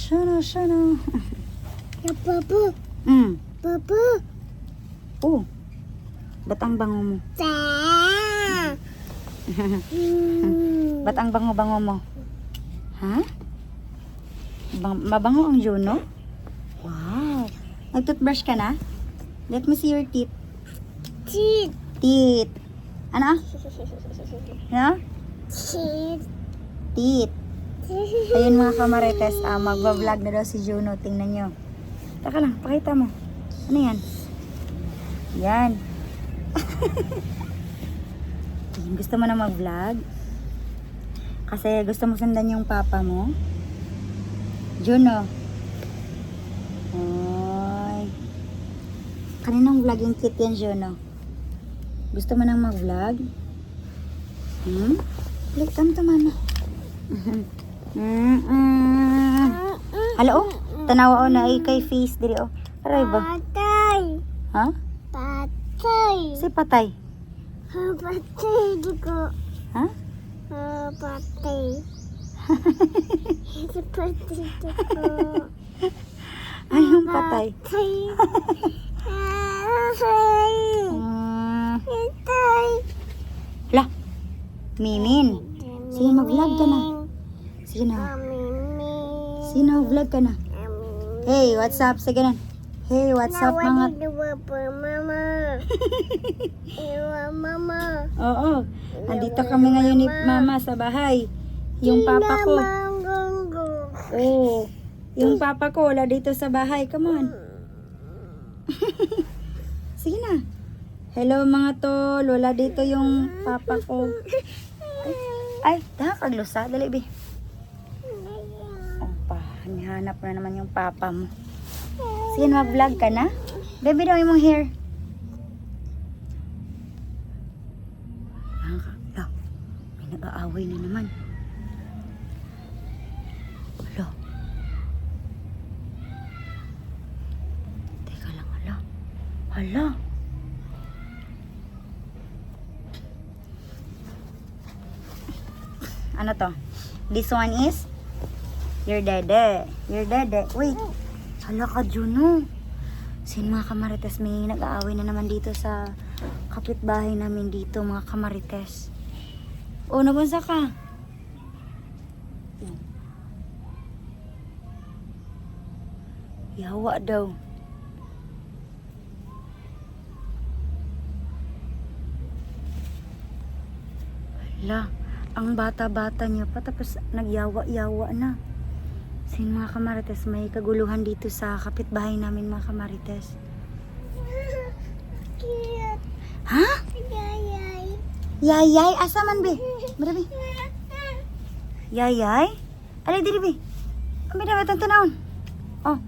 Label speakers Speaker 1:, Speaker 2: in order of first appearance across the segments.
Speaker 1: Siya na.
Speaker 2: Ya, Papa. Papa.
Speaker 1: Oh. Ba't ang bango mo?
Speaker 2: Sa.
Speaker 1: Ba't ang bango-bango mo? Ha? Mabango ang Juno? Wow. Nag-toothbrush ka na? Let me see your teeth.
Speaker 2: Teeth.
Speaker 1: Teeth. Ano? No?
Speaker 2: Teeth.
Speaker 1: Teeth. Ayun mga kamarites, magbablog na daw si Juno. Tingnan nyo. Taka lang, pakita mo. Ano yan? Yan. Gusto mo na mag-vlog? Kasi gusto mo sundan yung papa mo? Juno. Oy. Kaninang vlogging kit yan, Juno? Gusto mo nang mag-vlog? Click come to mama. Hello? Tanawa o na ay kay face diri o. Aray ba?
Speaker 2: Patay.
Speaker 1: Ha?
Speaker 2: Patay.
Speaker 1: Si patay.
Speaker 2: Patay dito.
Speaker 1: Ha?
Speaker 2: Patay. Patay dito.
Speaker 1: Anong patay?
Speaker 2: Patay. Patay. Patay.
Speaker 1: La. Mimin. Sige, mag-vlog ka na. Sige na. Sige na, vlog ka na. Hey, what's up? Sige na. Hey, what's up mga...
Speaker 2: Mama. Mama.
Speaker 1: Oo. Andito kami ngayon ni Mama sa bahay. Yung papa ko. Oo. Yung papa ko wala dito sa bahay. Come on. Sige na. Hello mga tol. Wala dito yung papa ko. Ay, nakakaglusa. Dali, be. Opa, hinihanap na naman yung papa mo. Sige, mag-vlog ka na. Baby, daw yung mong hair. Hala, may nag-aaway na naman. Hala. Teka lang, hala. Hala. Ano to? This one is your dede. Your dede. Wait. Hala ka, Juno. Sin mga kamarites, may nag-aaway na naman dito sa kapitbahay namin dito, mga kamarites. Oh, nabunsa ka. Yawa daw. Hala. Ang bata-bata niya pa, tapos nagyawa-yawa na. Sin mga kamarites, may kaguluhan dito sa kapitbahay namin, mga kamarites.
Speaker 2: Cute.
Speaker 1: Ha?
Speaker 2: Yayay.
Speaker 1: Yayay? Asa man, be? Barabi. Yayay? Alay, diri, be. Kami na batang tanawon. Oh.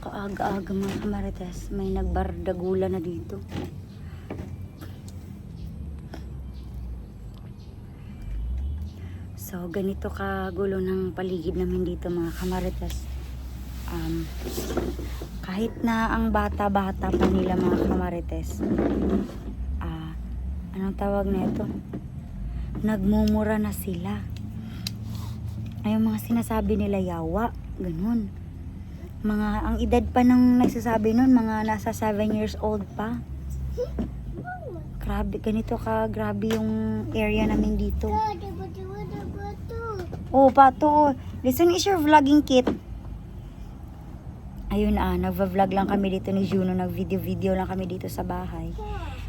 Speaker 1: Kaaga-aga mga kamarites, may nagbardagula na dito. So, ganito kagulo ng paligid namin dito mga kamarites. Kahit na ang bata-bata pa nila mga kamarites, anong tawag na ito? Nagmumura na sila. Ay, yung mga sinasabi nila yawa, ganun. Ang edad pa ng nagsasabi nun, mga nasa 7 years old pa. Grabe, ganito grabe yung area namin dito. Oh, pato. Listen, is your vlogging kit? Ayun nagva-vlog lang kami dito ni Juno. Nag-video lang kami dito sa bahay.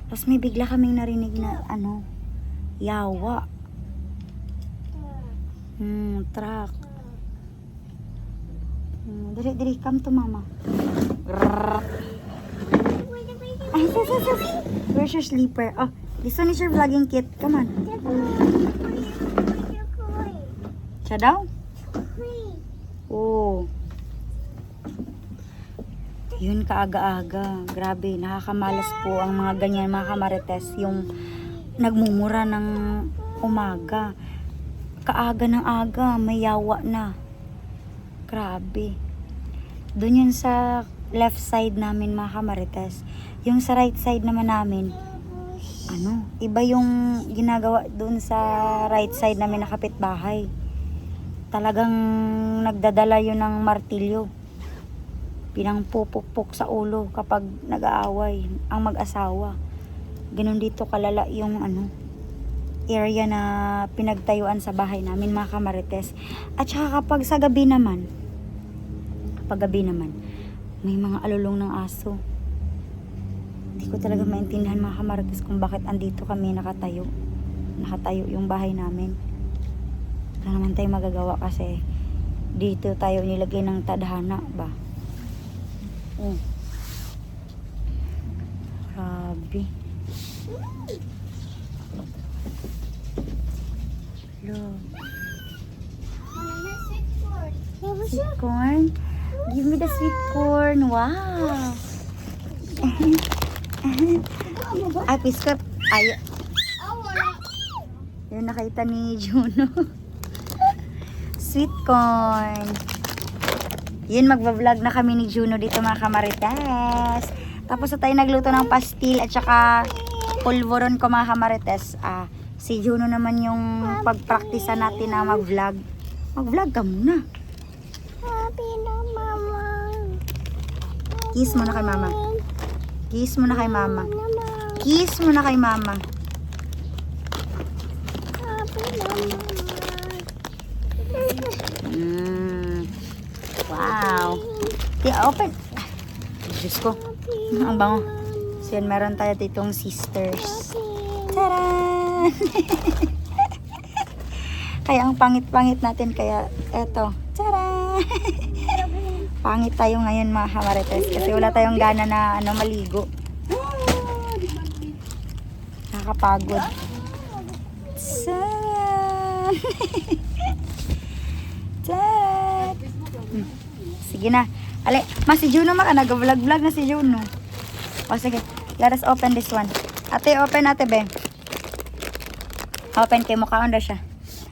Speaker 1: Tapos may bigla kaming narinig na, yawa. Truck. Dali, come to mama. Ay, where's your sleeper? Oh, this one is your vlogging kit. Come on. Siya daw? Oh. Yun, kaaga-aga. Grabe, nakakamalas po ang mga ganyan, mga kamarites. Yung nagmumura ng umaga. Kaaga ng aga, may yawa na. Grabe. Doon yun sa left side namin, mga kamarites. Yung sa right side naman namin, iba yung ginagawa dun sa right side namin na kapitbahay. Talagang nagdadala yun ng martilyo. Pinangpupukpok sa ulo kapag nag-aaway ang mag-asawa. Ganun dito kalala yung area na pinagtayuan sa bahay namin, mga kamarites. At saka kapag gabi naman, may mga alulong ng aso. Hindi ko talaga maintindihan, mga kamarites, kung bakit andito kami nakatayo yung bahay namin. Wala naman tayo magagawa kasi dito tayo nilagay ng tadhana ba. Grabe. Look. Sweet corn. Give me the sweet corn. Wow. Ay, piskot. Ay. Yun nakita ni Juno. Sweet corn. Yun, magbablog na kami ni Juno dito, mga kamarites. Tapos na tayo nagluto ng pastil at saka pulveron ko, mga kamarites. Si Juno naman yung pagpraktisa natin na mag-vlog. Mag-vlog ka muna.
Speaker 2: Happy na mama.
Speaker 1: Kiss muna kay mama. Kiss muna kay mama.
Speaker 2: Mama.
Speaker 1: Kiss muna kay mama.
Speaker 2: Happy na mama.
Speaker 1: Wow. Yeah, open. Diyos ko. Ang bango. So yan, meron tayo ditong sisters. Taran! Kaya ang pangit-pangit natin, kaya eto. Taran! Pangit tayo ngayon, mga kamarites, kasi wala tayong gana na maligo. Nakakapagod. Taran! Taran! Sige na. Ale, si Juno nag-vlog-vlog na si Juno. O sige, let us open this one. Ate, open ate, be. Open kay mukhaon na siya.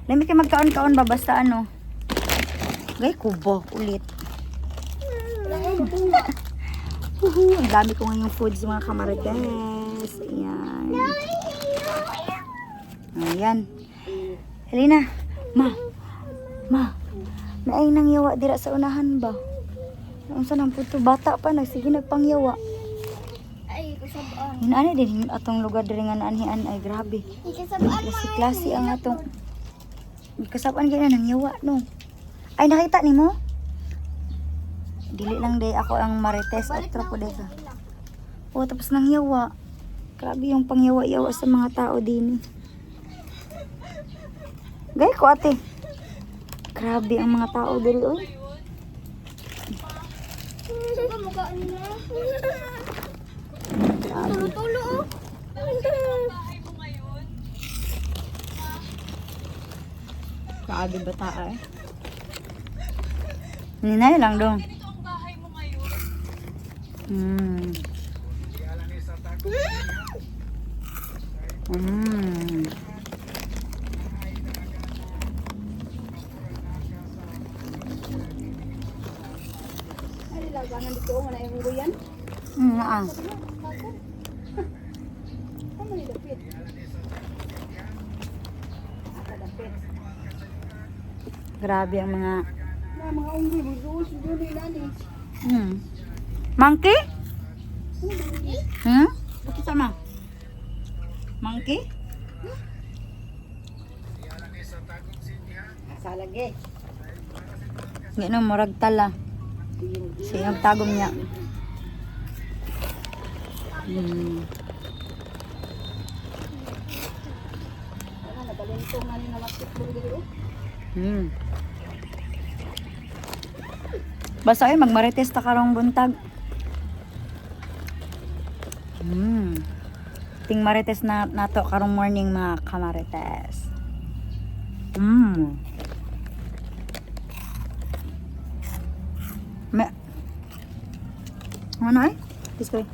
Speaker 1: Lami kayo magkaon-kaon ba? Basta Gay, kubo. Ulit. Ang dami ko ngayong foods, mga kamarites. Ayan. Ayan. Helena. Ma. Naay nang yawa dira sa unahan ba? Ang sanang puto. Bata pa na. Sige, nagpangyawa.
Speaker 2: Ay, kasabaan.
Speaker 1: Hinaan din atong lugar diri nga naanhian. Ay, grabe.
Speaker 2: Kasabaan
Speaker 1: Klase ang atong kasabaan ganyan nang yawa, no? Ay, nakita ni mo? Dili lang day ako ang marites at tropo desa. Tapos nang yawa. Grabe yung pangyawa-yawa sa mga tao din. Gay ko, ate. Grabe ang mga tao diri, oy.
Speaker 2: Tulo.
Speaker 1: Grabe bata eh. Ninay lang dong. Grabe ang mga monkey? Bakit sama? Monkey? Salagi. Ngano murag tala. Siyang tagom niya. Basta ay magmarites ta karong buntag. Ting marites na nato karong morning, mga kamarites. Ano ay? This way.